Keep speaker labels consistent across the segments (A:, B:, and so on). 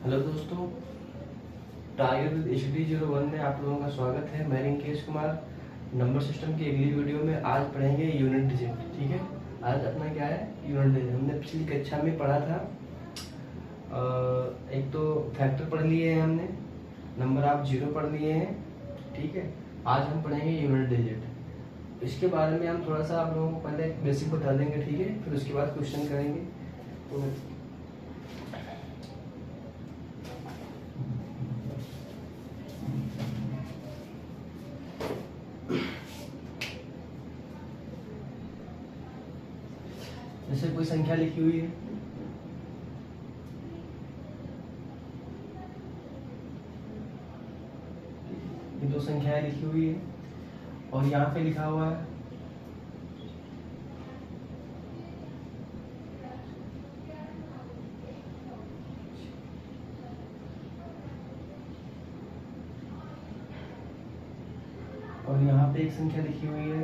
A: Hello दोस्तों, tiger with HD01 में आप लोगों का स्वागत है। मैं रिंकेश कुमार। नंबर सिस्टम की अगली वीडियो में आज पढ़ेंगे यूनिट डिजिट। ठीक है, आज अपना क्या है, यूनिट डिजिट। हमने पिछली कक्षा में पढ़ा था एक तो फैक्टर पढ़ लिए हैं हमने, नंबर आप जीरो पढ़ लिए हैं। ठीक है, आज हम पढ़ेंगे यूनिट डिजिट। इसके बारे में हम थोड़ा सा आप लोगों को पहले बेसिक बता देंगे। ठीक है, फिर उसके बाद क्वेश्चन करेंगे। तो जैसे कोई संख्या लिखी हुई है, ये दो संख्याएं लिखी हुई है और यहाँ पे लिखा हुआ है और यहाँ पे एक संख्या लिखी हुई है।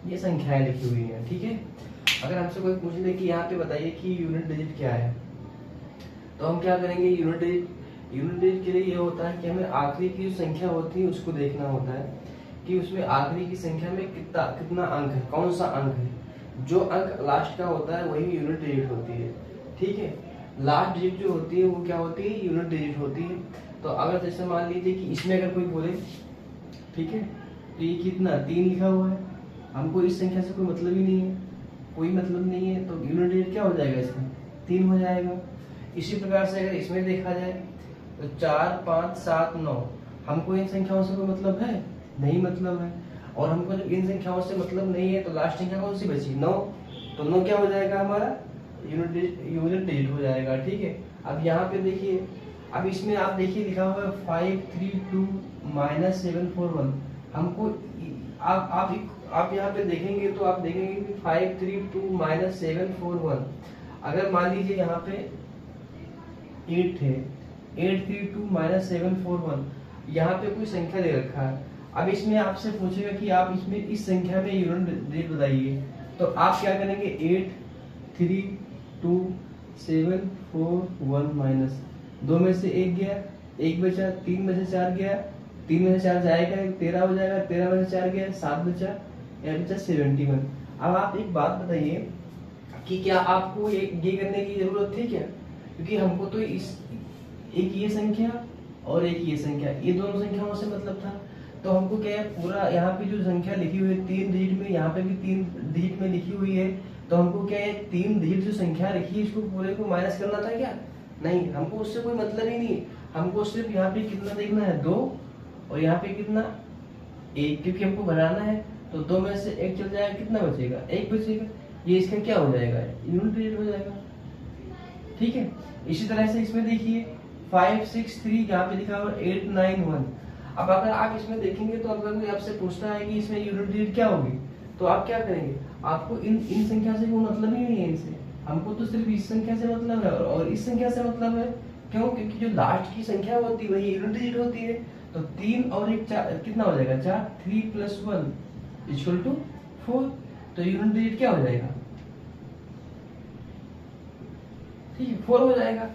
A: ये संख्याएं लिखी हुई हैं। ठीक है, अगर हमसे कोई पूछ ले कि यहाँ पे बताइए कि यूनिट डिजिट क्या है, तो हम क्या करेंगे। यूनिट डिजिट के लिए ये होता है कि हमें आखिरी की जो संख्या होती है उसको देखना होता है कि उसमें आखिरी की संख्या में कितना अंक है, कौन सा अंक है। जो अंक लास्ट का होता है वही यूनिट डिजिट होती है। ठीक है, लास्ट डिजिट जो होती है वो क्या होती है, यूनिट डिजिट होती है। तो अगर जैसे मान लीजिए कि इसमें अगर कोई बोले, ठीक है, तो ये कितना 3 लिखा हुआ है, हमको इस संख्या से कोई मतलब ही नहीं है, कोई मतलब नहीं है, तो यूनिट डिजिट क्या हो जाएगा, इसका 3 हो जाएगा। इसी प्रकार से अगर इसमें देखा जाए तो 4, 5, 7, 9, हमको इन संख्याओं से कोई मतलब है नहीं, मतलब है। और हमको जब इन संख्याओं से मतलब नहीं है तो लास्ट संख्या कौन सी बची, 9। तो 9 क्या हो जाएगा, हमारा यूनिट डिजिट हो जाएगा। ठीक है, अब यहाँ पे देखिए, अब इसमें आप देखिए लिखा हुआ है 532-741। हमको आप यहाँ पे देखेंगे तो आप देखेंगे कि 532-741। अगर मान लीजिए यहाँ पे 8 है, 832-741, यहाँ पे कोई संख्या दे रखा है। अब इसमें आपसे पूछेगा कि आप इसमें इस संख्या में यूनिट डिजिट बताइए, तो आप क्या करेंगे, 832-741 माइनस 2 में से 1 गया, 1 बचा, 3 में से 4 गया, 3 में से 4 जाएगा 13 हो जाएगा, 13 में से 4 गया 7 बचा, यह बचा 71। अब आप एक बात बताइए कि क्या आपको ये करने की जरूरत थी क्या, क्योंकि हमको तो एक ये संख्या और एक ये संख्या, ये दोनों संख्याओं से मतलब था। तो हमको क्या है, पूरा यहाँ पे जो संख्या लिखी हुई है 3 डिजिट में, यहाँ पे भी 3 डिजिट में लिखी हुई है, तो हमको क्या है 3 डिजिट जो संख्या लिखी है इसको पूरे को माइनस करना था क्या, नहीं, हमको उससे कोई मतलब ही नहीं। हमको सिर्फ यहाँ पे कितना देखना है, 2, और यहाँ पे कितना 1, क्योंकि हमको बनाना है। तो 2 में से 1 चल जाएगा, कितना बचेगा, 1 बचेगा। ये इसका क्या हो जाएगा, यूनिट डिजिट हो जाएगा। ठीक है, इसी तरह से इसमें देखिए 563, यहाँ पे लिखा हुआ 891। अब अगर आप इसमें देखेंगे तो अगर कोई आपसे पूछता है कि इसमें यूनिट डिजिट क्या होगी, तो आप क्या करेंगे, आपको इन संख्या से कोई मतलब ही नहीं है इनसे। हमको तो सिर्फ इस संख्या से मतलब है और इस संख्या से मतलब है। क्यों, क्योंकि जो लास्ट की संख्या होती है वही यूनिट डिजिट होती है। तो 3 और 1 4, कितना हो जाएगा, 4, 3 + 1 = 4। तो यूनिट डिजिट क्या हो जाएगा, ठीक है, 4 हो जाएगा।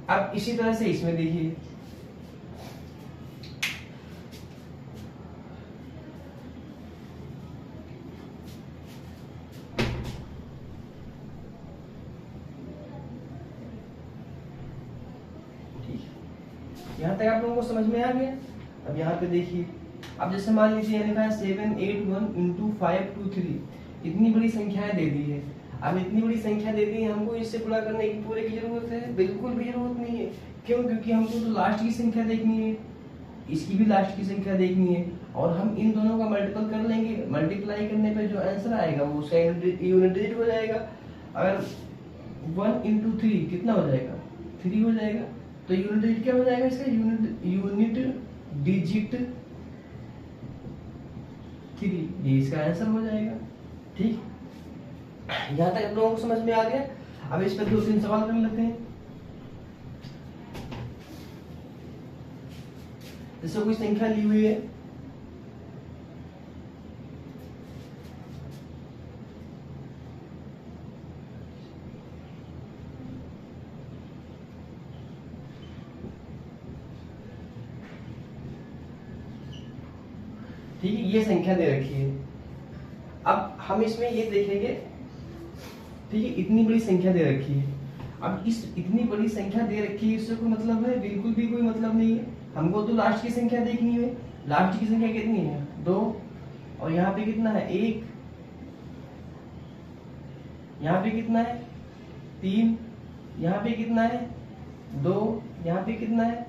A: अब इसी तरह से इसमें देखिए, यहाँ तक आप लोगों को समझ में आ गया। अब यहाँ पे देखिए, अब जैसे मान लीजिए लिखा है 781 × 523, इतनी बड़ी संख्याएं दे दी है। अब इतनी बड़ी संख्या दे दी है, हमको इससे गुणा करने की पूरे की जरूरत है, बिल्कुल भी जरूरत नहीं है। क्यों, क्योंकि हमको तो लास्ट की संख्या देखनी है, इसकी भी लास्ट की संख्या देखनी है, और हम इन दोनों का मल्टीपल कर लेंगे। मल्टीप्लाई करने पे जो आंसर आएगा वो उसका यूनिट डिजिट हो जाएगा। अगर 1 × 3 कितना हो जाएगा, 3 हो जाएगा। तो यूनिट डिजिट क्या हो जाएगा इसका, यूनिट डिजिट 3, ये इसका आंसर हो जाएगा। ठीक, यहाँ तक आप लोगों को समझ में आ गया। अब इस पर 2-3 सवाल कर लेते हैं। जैसे कोई संख्या ली हुई है ठीक है, ये संख्या दे रखी है। अब हम इसमें ये देखेंगे, ठीक है, इतनी बड़ी संख्या दे रखी है। अब इस इतनी बड़ी संख्या दे रखी है, इससे कोई मतलब है? बिल्कुल भी कोई मतलब नहीं है। हमको तो लास्ट की संख्या देखनी है। लास्ट की संख्या कितनी है? 2, और यहाँ पे कितना है? 1, यहाँ पे कितना है? 3, यहाँ पे कितना है? 2, यहाँ पे कितना है?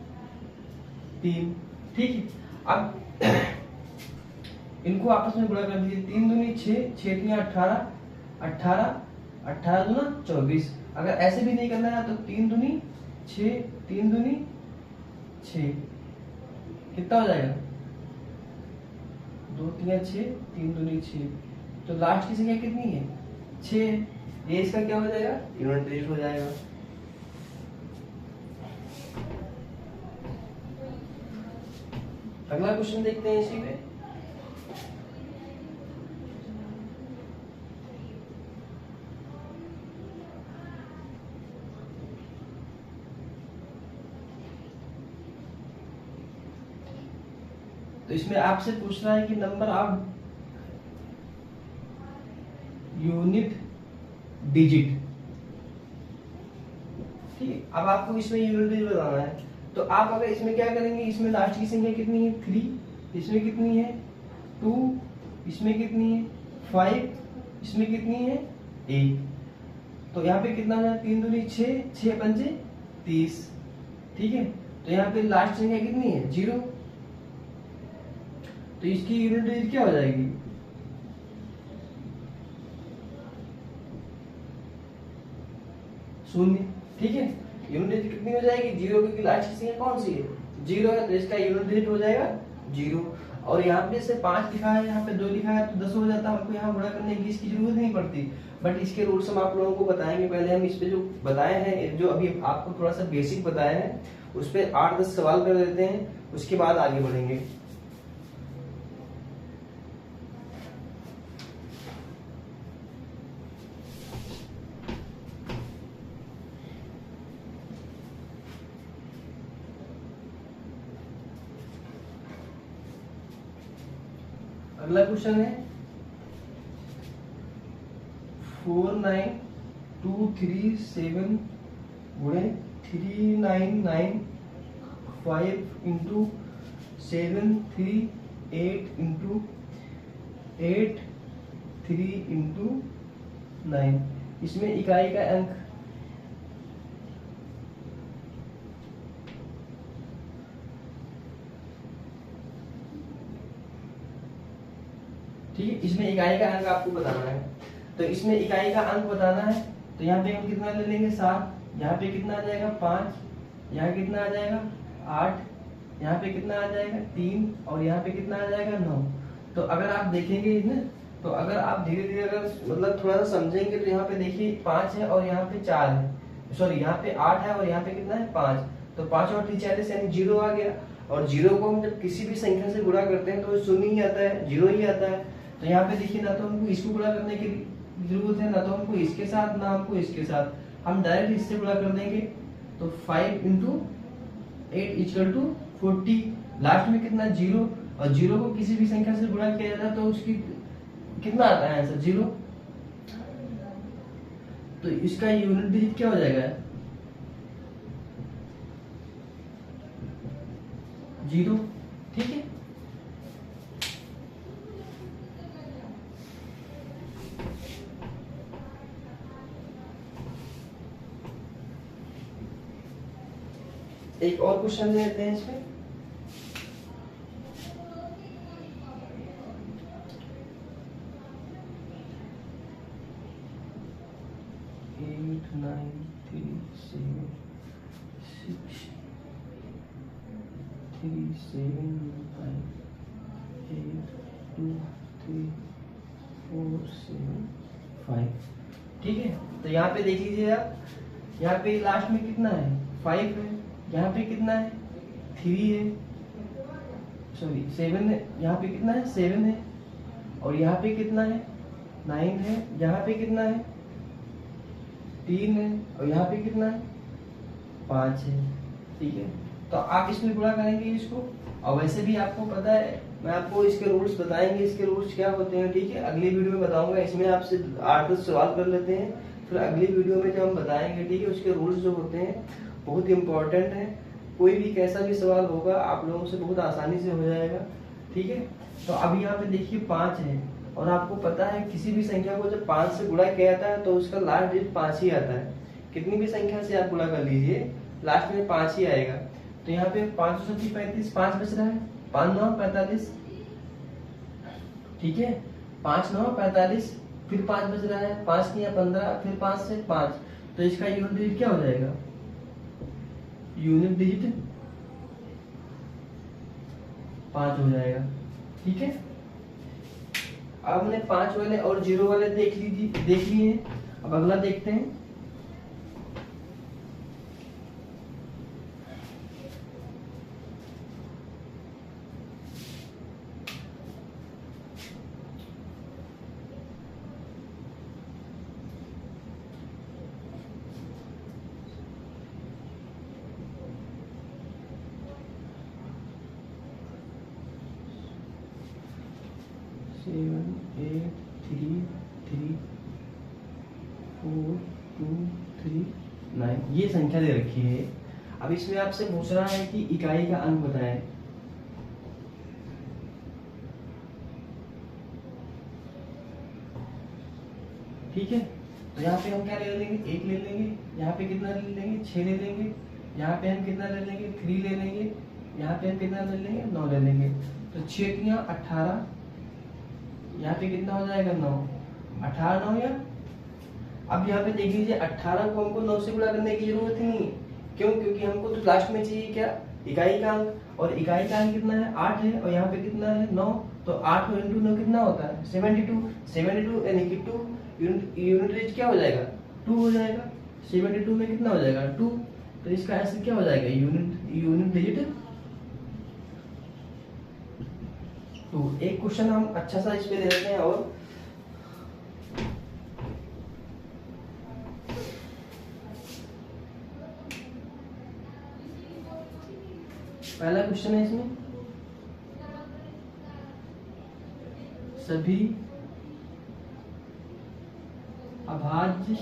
A: 3। ठीक है, अब इनको आपस में गुणा कर दीजिए। 3 दूनी 6, 6 दूनी 18, 18, 18 दूना 24। अगर ऐसे भी नहीं करना है तो 3 दूनी 6, 3 दूनी 6, कितना हो जाएगा? 2 3 6, 3 दूनी 6। तो लास्ट की संख्या कितनी है? 6। ये इसका क्या हो जाएगा? यूनिट डिजिट हो जाएगा। अगला क्वेश्चन देखते हैं इसी पे। तो इसमें आपसे पूछ रहा है कि नंबर ऑफ यूनिट डिजिट। ठीक है, अब आपको इसमें यूनिट डिजिट बताना है। तो आप अगर इसमें क्या करेंगे, इसमें लास्ट की संख्या कितनी है? 3, इसमें कितनी है? 2, इसमें कितनी है? 5, इसमें कितनी है? 1। तो यहाँ पे कितना हो जाए? 3 दूनी 6, 6 पंजे 30। ठीक है, तो यहाँ पे लास्ट संख्या कितनी है? 0। तो इसकी यूनिट डिजिट क्या हो जाएगी? शून्य। ठीक है, यूनिट डिजिट कितनी हो जाएगी? 0, क्योंकि लास्ट की संख्या कौन सी है? 0 है, तो इसका यूनिट डिजिट हो जाएगा 0। और यहाँ पे से 5 लिखा है, यहाँ पे 2 लिखा है, तो 10 हो जाता है। हमको यहाँ गुणा करने की इसकी जरूरत नहीं पड़ती। बट इसके रूल्स हम आप लोगों को बताएंगे। पहले हम इस पे जो बताए हैं, जो अभी आपको थोड़ा सा बेसिक बताया है, उस पर 8-10 सवाल कर देते हैं, उसके बाद आगे बढ़ेंगे। अगला क्वेश्चन है 49237 गुणे 3995 इंटू 738 इंटू 83 इंटू 9। इसमें इकाई का अंक ठीक है, इसमें इकाई का अंक आपको बताना है। तो इसमें इकाई का अंक बताना है, तो यहाँ पे हम कितना ले लेंगे? 7। यहाँ पे कितना आ जाएगा? 5। यहाँ कितना आ जाएगा? 8। यहाँ पे कितना आ जाएगा? 3। और यहाँ पे कितना आ जाएगा? 9। तो अगर आप देखेंगे ना, तो अगर आप धीरे धीरे अगर मतलब थोड़ा सा समझेंगे, तो यहाँ पे देखिए 5 है और यहाँ पे 4 है, सॉरी यहाँ पे 8 है और यहाँ पे कितना है? 5। तो 5 और 3 40, यानी 0 आ गया। और 0 को हम जब किसी भी संख्या से गुणा करते हैं तो शून्य ही आता है, 0 ही आता है। तो यहाँ पे देखिए, ना तो हमको इसको गुणा करने की जरूरत है, ना तो हमको इसके साथ, ना हमको इसके साथ, हम डायरेक्ट इससे गुणा कर देंगे। तो 5 इंटू 8 इक्वल टू 40। लास्ट में कितना? 0। और 0 को किसी भी संख्या से गुणा किया जाता है तो उसकी कितना आता है आंसर? 0। तो इसका यूनिट डिजिट क्या हो जाएगा? 0। ठीक है, एक और क्वेश्चन लेते हैं इसमें। एट 9 3 7 6 3 7 5 8 2 3 4 7 5। ठीक है, तो यहाँ पे देख लीजिए आप, यहाँ पे लास्ट में कितना है? 5 है। यहाँ पे कितना है? 3 है, सॉरी 7 है। यहाँ पे कितना है? 7 है। और यहाँ पे कितना है? 9 है। यहाँ पे कितना है? 3 है। और यहाँ पे कितना है? 5 है। ठीक है, तो आप इसमें गुणा करेंगे इसको। और वैसे भी आपको पता है मैं आपको इसके रूल्स बताएंगे, इसके रूल्स क्या होते हैं, ठीक है, अगली वीडियो में बताऊंगा। इसमें आपसे 8-10 सवाल कर लेते हैं, फिर अगली वीडियो में जो हम बताएंगे, ठीक है, उसके रूल्स जो होते हैं बहुत इंपॉर्टेंट है। कोई भी कैसा भी सवाल होगा आप लोगों से बहुत आसानी से हो जाएगा, ठीक है। तो अभी यहाँ पे देखिए 5 है, और आपको पता है किसी भी संख्या को जब 5 से गुणा किया जाता है तो उसका लास्ट डिजिट 5 ही आता है। कितनी भी संख्या से आप गुणा कर लीजिए लास्ट में 5 ही आएगा। तो यहाँ पे 5 35, 5 बच रहा है, 5 9 45, ठीक है, 5 9 45, फिर 5 बच रहा है, 5 9 15, फिर 5 से 5, तो इसका यूनिट डिजिट क्या हो जाएगा, यूनिट डिजिट 5 हो जाएगा, ठीक है। अब हमने 5 वाले और 0 वाले देख लिए। अब अगला देखते हैं। सेवन 8 3 3 4 2 3 9 ये संख्या दे रखी है। अब इसमें आपसे पूछ रहा है कि इकाई का अंक बताएं। ठीक है, तो यहाँ पे हम क्या ले लेंगे, 1 ले लेंगे, यहाँ पे कितना ले लेंगे, 6 ले लेंगे, यहाँ पे हम कितना ले लेंगे, 3 ले लेंगे, यहाँ पे हम कितना ले लेंगे, 9 ले लेंगे। तो 6 तिया 18, यहाँ पे कितना हो जाएगा, 9, 18 9 या। अब यहाँ पे देख लीजिए 18 को हमको 9 से गुणा करने की जरूरत ही नहीं। क्यों? क्योंकि हमको तो लास्ट में चाहिए क्या, इकाई का अंक, और इकाई का अंक कितना है, 8 है, और यहाँ पे कितना है, 9। तो 8 इंटू 9 कितना होता है, 72 यानी कि 2 यूनिट डिजिट क्या हो जाएगा, 2 हो जाएगा। 72 में कितना हो जाएगा, 2। तो इसका आंसर क्या हो जाएगा, यूनिट डिजिट 2। एक क्वेश्चन हम अच्छा सा इस पे दे देते हैं। और पहला क्वेश्चन है इसमें, सभी अभाज्य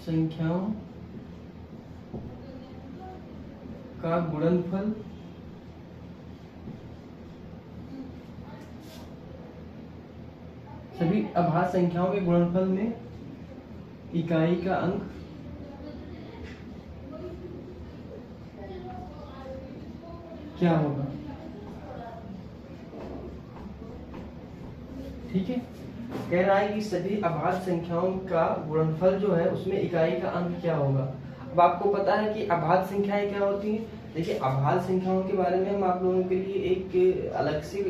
A: संख्याओं का गुणनफल सभी अभाज्य संख्याओं के गुणनफल में इकाई का अंक क्या होगा। ठीक है, कह रहा है कि सभी अभाज्य संख्याओं का गुणनफल जो है उसमें इकाई का अंक क्या होगा। अब आपको पता है कि अभाज्य संख्याएं क्या होती हैं। देखिए, अभाज्य संख्याओं के बारे में हम आप लोगों के लिए एक अलग से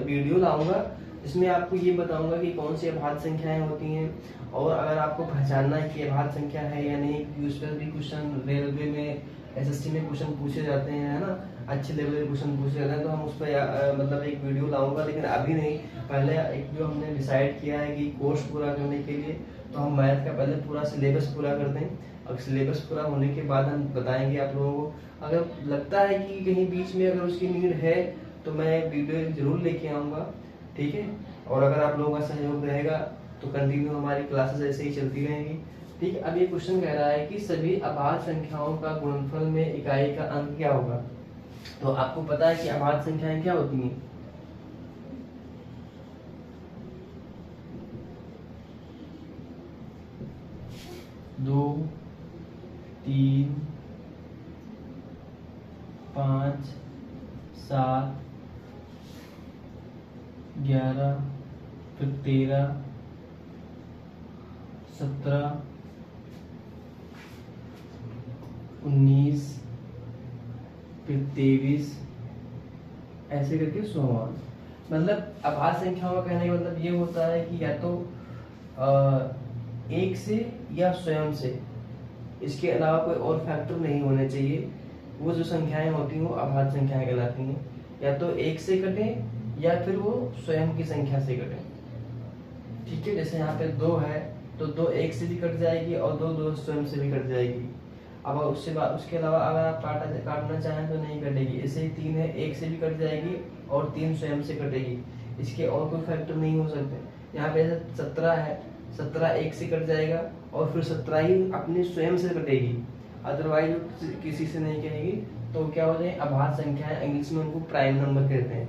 A: वीडियो लाऊंगा, जिसमें आपको ये बताऊंगा कि कौन सी अभाज्य संख्याएं होती हैं, और अगर आपको पहचानना है कि अभाज्य संख्या है या नहीं। उस पर भी क्वेश्चन रेलवे में, एसएससी में क्वेश्चन पूछे जाते हैं, है ना, अच्छे लेवल के क्वेश्चन पूछे जाते हैं। तो हम उस पर मतलब एक वीडियो लाऊंगा, लेकिन अभी नहीं। पहले एक जो हमने डिसाइड किया है कि कोर्स पूरा करने के लिए, तो हम मैथ का पहले पूरा सिलेबस पूरा कर दें, और सिलेबस पूरा होने के बाद हम बताएंगे आप लोगों को। अगर लगता है कि कहीं बीच में अगर उसकी नीड है तो मैं वीडियो जरूर लेके आऊँगा, ठीक है। और अगर आप लोगों का सहयोग रहेगा तो कंटिन्यू हमारी क्लासेस ऐसे ही चलती रहेंगी, ठीक है। अब ये क्वेश्चन कह रहा है कि सभी अभाज्य संख्याओं का गुणनफल में इकाई का अंक क्या होगा। तो आपको पता है कि अभाज्य संख्याएं क्या होती हैं। दो, 3, 5, 7, 11, फिर 13, 17, 19, फिर 23, ऐसे करके 16। मतलब अभाज्य संख्याओं का कहने का मतलब ये होता है कि या तो एक से या स्वयं से, इसके अलावा कोई और फैक्टर नहीं होने चाहिए। वो जो संख्याएं होती हैं वो अभाज्य संख्याएं कहलाती हैं। या तो एक से कटे या फिर वो स्वयं की संख्या से कटे, ठीक है। जैसे यहाँ पे 2 है तो 2 एक से भी कट जाएगी और 2 स्वयं से भी कट जाएगी। अब उससे बाद उसके अलावा अगर आप काटना चाहें तो नहीं कटेगी। ऐसे ही 3 है, 1 से भी कट जाएगी और 3 स्वयं से कटेगी, इसके और कोई फैक्टर नहीं हो सकते। यहाँ पे 17 है, 17 1 से कट जाएगा और फिर 17 ही अपनी स्वयं से कटेगी, अदरवाइज किसी से नहीं कहेगी। तो क्या हो जाए, अभाज्य संख्याएं, इंग्लिश में उनको प्राइम नंबर कहते हैं।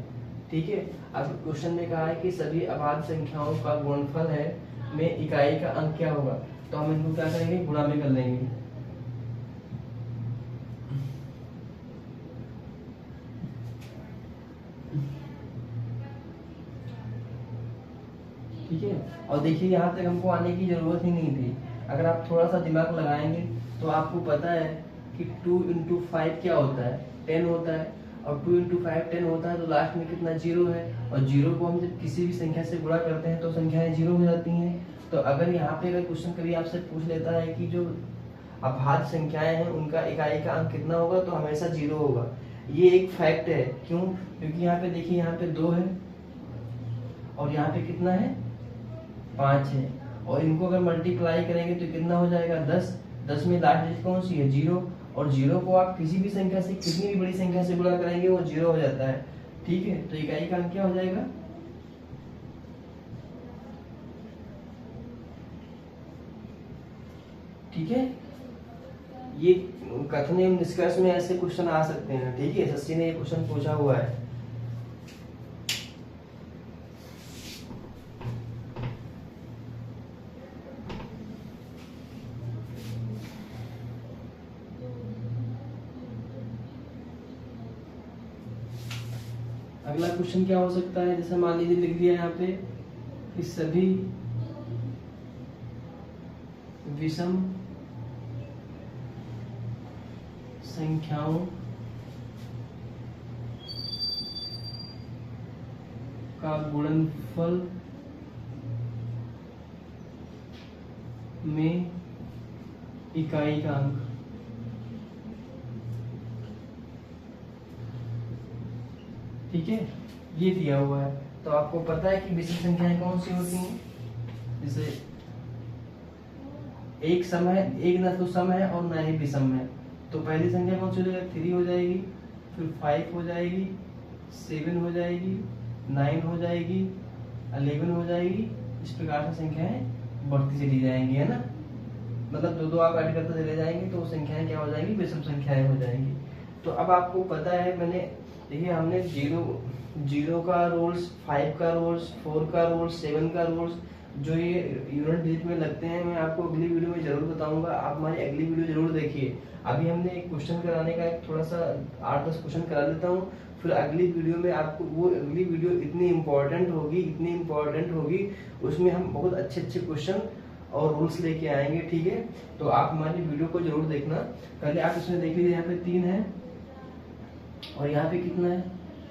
A: ठीक है। अब क्वेश्चन में कहा है कि सभी अभाज्य संख्याओं का गुणनफल है में इकाई का अंक क्या होगा, तो हम इनको क्या करेंगे, गुणा में कर लेंगे। ठीक है। और देखिए यहाँ तक हमको आने की जरूरत ही नहीं थी, अगर आप थोड़ा सा दिमाग लगाएंगे तो आपको पता है कि 2 इंटू 5 क्या होता है, 10 होता है, और 2 इंटू 5 10 होता है, तो लास्ट में कितना, 0 है। और 0 को हम जब किसी भी संख्या से गुणा करते हैं तो संख्याएं 0 हो जाती हैं। तो अगर यहाँ पे अगर क्वेश्चन कभी आपसे पूछ लेता है कि जो अभाज्य संख्याएं हैं उनका इकाई का अंक कितना होगा, तो हमेशा 0 होगा। ये एक फैक्ट है। क्यों? क्योंकि यहाँ पे देखिए, यहाँ पे 2 है और यहाँ पे कितना है, 5 है, और इनको अगर मल्टीप्लाई करेंगे तो कितना हो जाएगा, 10। 10 में लास्ट डिजिट कौन सी है, 0, और 0 को आप किसी भी संख्या से, कितनी भी बड़ी संख्या से गुणा करेंगे वो 0 हो जाता है। ठीक है। तो इकाई का अंक क्या हो जाएगा, ठीक है। ये कथन एवं निष्कर्ष में ऐसे क्वेश्चन आ सकते हैं। ठीक है, एसएससी ने ये क्वेश्चन पूछा हुआ है। अगला क्वेश्चन क्या हो सकता है, जैसे मान लीजिए लिख दिया यहाँ पे कि सभी विषम संख्याओं का गुणनफल में इकाई का अंक। ठीक है, ये दिया हुआ है। तो आपको पता है कि विषम संख्याएं कौन सी होती हैं, जैसे एक सम है, एक ना तो सम है और ना ही विषम है। तो पहली संख्या कौन सी हो जाएगी, 3 हो जाएगी, फिर 5 हो जाएगी, 7 हो जाएगी, 9 हो जाएगी, 11 हो जाएगी। इस प्रकार से संख्याएं बढ़ती चली जाएंगी, है ना। मतलब दो दो आप ऐड करते चले जाएंगे तो संख्याएं क्या हो जाएंगी, विषम संख्याएं हो जाएंगी। तो अब आपको पता है, मैंने देखिए हमने 0 का रूल्स, 5 का रूल्स, 4 का रूल्स, 7 का रूल्स, जो ये यूनिट डिजिट में लगते हैं, मैं आपको अगली वीडियो में जरूर बताऊंगा। आप हमारी अगली वीडियो जरूर देखिए। अभी हमने एक क्वेश्चन कराने का एक थोड़ा सा 8-10 क्वेश्चन करा लेता हूँ, फिर अगली वीडियो में आपको वो अगली वीडियो इतनी इम्पोर्टेंट होगी, उसमें हम बहुत अच्छे अच्छे क्वेश्चन और रूल्स लेके आएंगे। ठीक है, तो आप हमारी वीडियो को जरूर देखना। पहले आप इसमें देख लीजिए, यहाँ पे 3 है और यहाँ पे कितना है,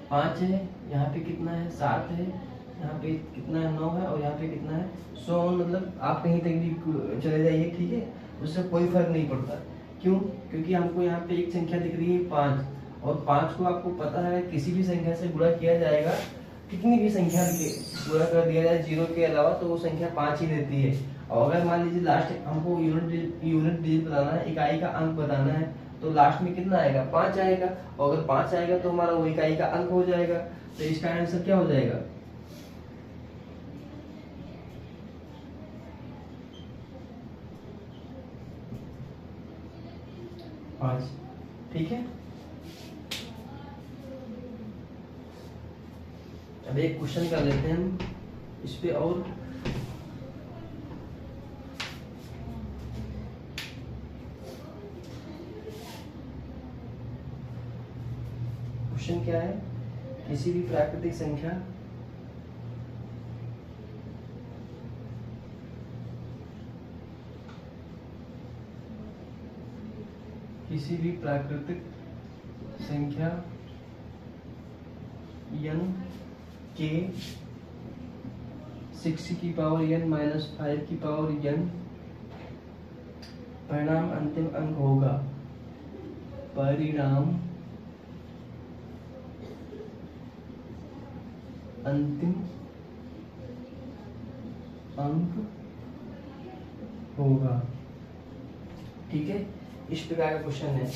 A: 5 है, यहाँ पे कितना है, 7 है, यहाँ पे कितना है, 9 है, और यहाँ पे कितना है, 100। मतलब आप कहीं तक भी चले जाइए, ठीक है, उससे कोई फर्क नहीं पड़ता। क्यों? क्योंकि हमको यहाँ पे एक संख्या दिख रही है 5, और 5 को आपको पता है किसी भी संख्या से गुणा किया जाएगा, कितनी भी संख्या गुणा कर दिया जाए 0 के अलावा, तो वो संख्या 5 ही देती है। और अगर मान लीजिए लास्ट हमको यूनिट डिजिट बताना है, इकाई का अंक बताना है, तो लास्ट में कितना आएगा, 5 आएगा, और अगर 5 आएगा तो हमारा वो इकाई का अंक हो जाएगा। तो इसका आंसर क्या हो जाएगा, 5। ठीक है। अब एक क्वेश्चन कर लेते हैं हम इस पे, और क्वेश्चन क्या है, किसी भी प्राकृतिक संख्या n के 6 की पावर n माइनस 5 की पावर n परिणाम अंतिम अंक होगा। परिणाम अंतिम अंक होगा। ठीक है, इस प्रकार का क्वेश्चन है।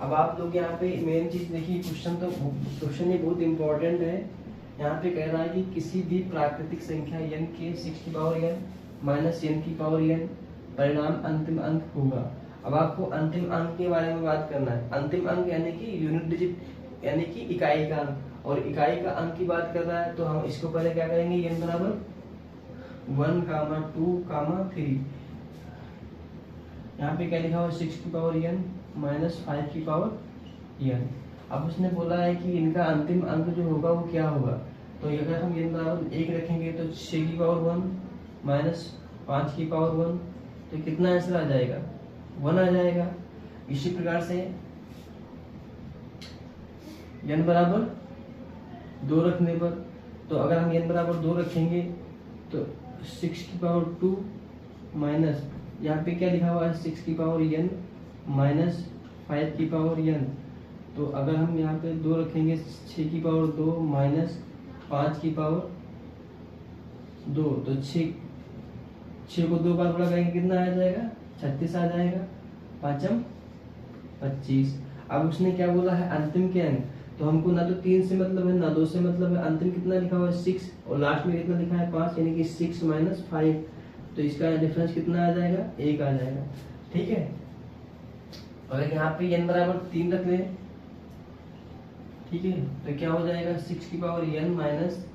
A: अब आप लोग यहाँ पे मेन चीज देखिए, क्वेश्चन ये बहुत इंपॉर्टेंट है। यहाँ पे कह रहा है कि किसी भी प्राकृतिक संख्या n के 6 की पावर n माइनस n की पावर n परिणाम अंतिम अंक होगा। अब आपको अंतिम अंक के बारे में बात करना है। अंतिम अंक यानी कि यूनिट डिजिट, यानी कि इकाई का अंक, और इकाई का अंक की बात कर रहा है तो हम इसको पहले क्या करेंगे, n बराबर 1, 2, 3। यहाँ पे क्या लिखा हुआ, 6 की पावर n माइनस 5 की पावर n। अब उसने बोला है कि इनका अंतिम अंक जो होगा वो क्या होगा, तो अगर हम n बराबर 1 रखेंगे तो 6 की पावर 1 माइनस 5 की पावर 1, तो कितना आंसर आ जाएगा, 1 आ जाएगा। इसी प्रकार से n बराबर 2 रखने पर, तो अगर हम n बराबर 2 रखेंगे तो 6 की पावर 2 माइनस, यहाँ पे क्या लिखा हुआ है, 6 की पावर n माइनस 5 की पावर n। तो अगर हम यहाँ पे 2 रखेंगे, 6 की पावर 2 माइनस 5 की पावर 2, तो 6 को 2 बार गुणा करेंगे कितना आ जाएगा, 36 आ जाएगा। 5 25। अब उसने क्या बोला है, अंतिम के अंक, तो हमको ना तो 3 से मतलब है ना 2 से मतलब है। अंतिम कितना लिखा हुआ है, 6, और लास्ट में कितना लिखा है, 5, यानी कि 6 माइनस 5, तो इसका डिफरेंस कितना आ जाएगा, 1 आ जाएगा। ठीक है, अगर यहाँ पे n बराबर 3 रख ले, ठीक है, तो क्या हो जाएगा, 6 की पावर n माइनस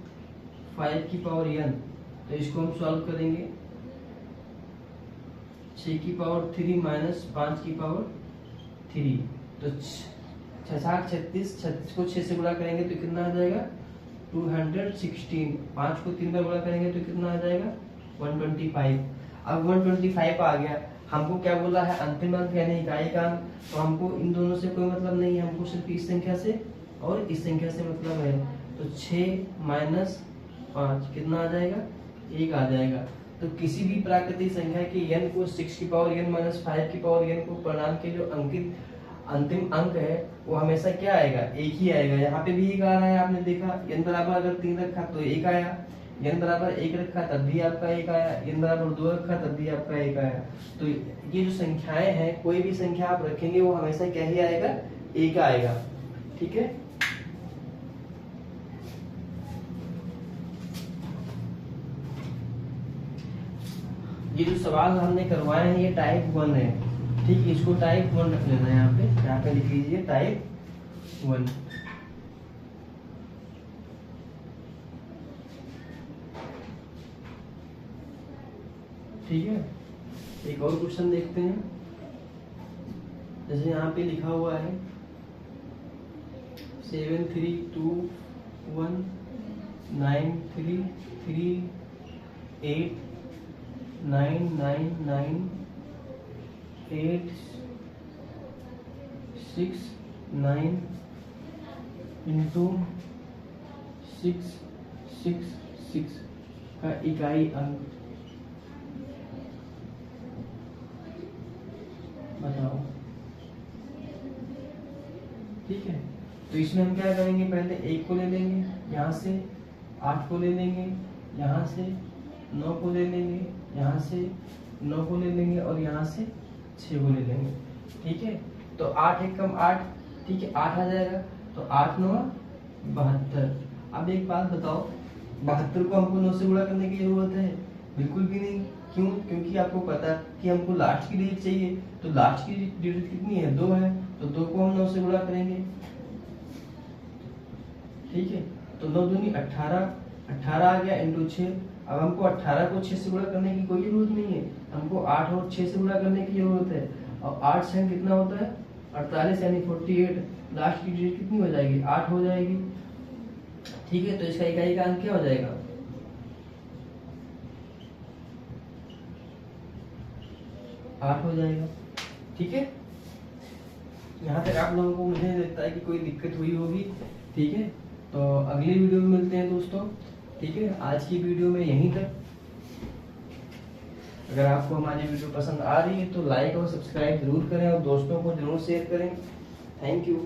A: 5 की पावर n। तो इसको हम सॉल्व करेंगे, 6 की पावर 3 माइनस 5 की पावर 3, तो 36, 36 को 6 से गुणा करेंगे तो कितना आ जाएगा, 216। 5 को 3 बार गुणा करेंगे तो कितना आ जाएगा, 125। अब 125 आ गया। हमको क्या बोला है, अंतिम अंक यानी इकाई का अंक, तो हमको इन दोनों से कोई मतलब नहीं है, हमको सिर्फ इस संख्या से और इस संख्या से मतलब है। तो 6 माइनस 5 कितना आ जाएगा, 1 आ जाएगा। तो किसी भी प्राकृतिक संख्या के n को 6 की पावर n माइनस 5 की पावर n को परिणाम के जो अंकित अंतिम अंक है वो हमेशा क्या आएगा, 1 ही आएगा। यहाँ पे भी 1 आ रहा है, आपने देखा n बराबर अगर 3 रखा तो 1 आया, n बराबर 1 रखा तब भी आपका 1 आया, n बराबर 2 रखा तब भी आपका 1 आया। तो ये जो संख्याएं हैं, कोई भी संख्या आप रखेंगे वो हमेशा क्या ही आएगा, 1 आएगा। ठीक है, ये जो सवाल हमने करवाए हैं ये टाइप 1 है। ठीक है, इसको टाइप 1 रख लेना है। यहाँ पे लिख लीजिए टाइप 1। ठीक है, एक और क्वेश्चन देखते हैं। जैसे यहाँ पे लिखा हुआ है 7 3 2 1 9 3 3 8 9 9 9 8 6 9 इंटू 6 6 6 का इकाई अंक बताओ। ठीक है, तो इसमें हम क्या करेंगे, पहले 1 को ले लेंगे, यहाँ से 8 को ले लेंगे, यहाँ से 9 को ले लेंगे, यहाँ से 9 को ले लेंगे और यहाँ से 6 को ले लेंगे। ठीक है, तो 8 एक कम 8, ठीक है, 8 आ जाएगा। तो 8 9 72। अब एक बात बताओ, 72 को हमको 9 से गुणा करने की जरूरत है? बिल्कुल भी नहीं। क्यों? क्योंकि आपको पता है कि हमको लास्ट की डिजिट चाहिए, तो लास्ट की डिजिट कितनी है, 2 है, तो 2 को हम 9 से गुणा करेंगे। ठीक है, तो 9 दूनी 18, 18 आ गया इंटू 6। अब हमको 18 को 6 से गुणा करने की कोई जरूरत नहीं है, हमको 8 और 6 से गुणा करने की जरूरत है। और 8 से कितना होता है, 48 यानी 48। लास्ट की डिजिट कितनी हो जाएगी, 8 हो जाएगी। ठीक है, तो इसका इकाई का अंक क्या हो जाएगा, 8 हो जाएगा। ठीक है, यहाँ तक आप लोगों को मुझे लगता है कि कोई दिक्कत हुई होगी। ठीक है, तो अगली वीडियो में मिलते हैं दोस्तों। ठीक है, आज की वीडियो में यहीं तक। अगर आपको हमारी वीडियो पसंद आ रही है तो लाइक और सब्सक्राइब जरूर करें और दोस्तों को जरूर शेयर करें। Thank you.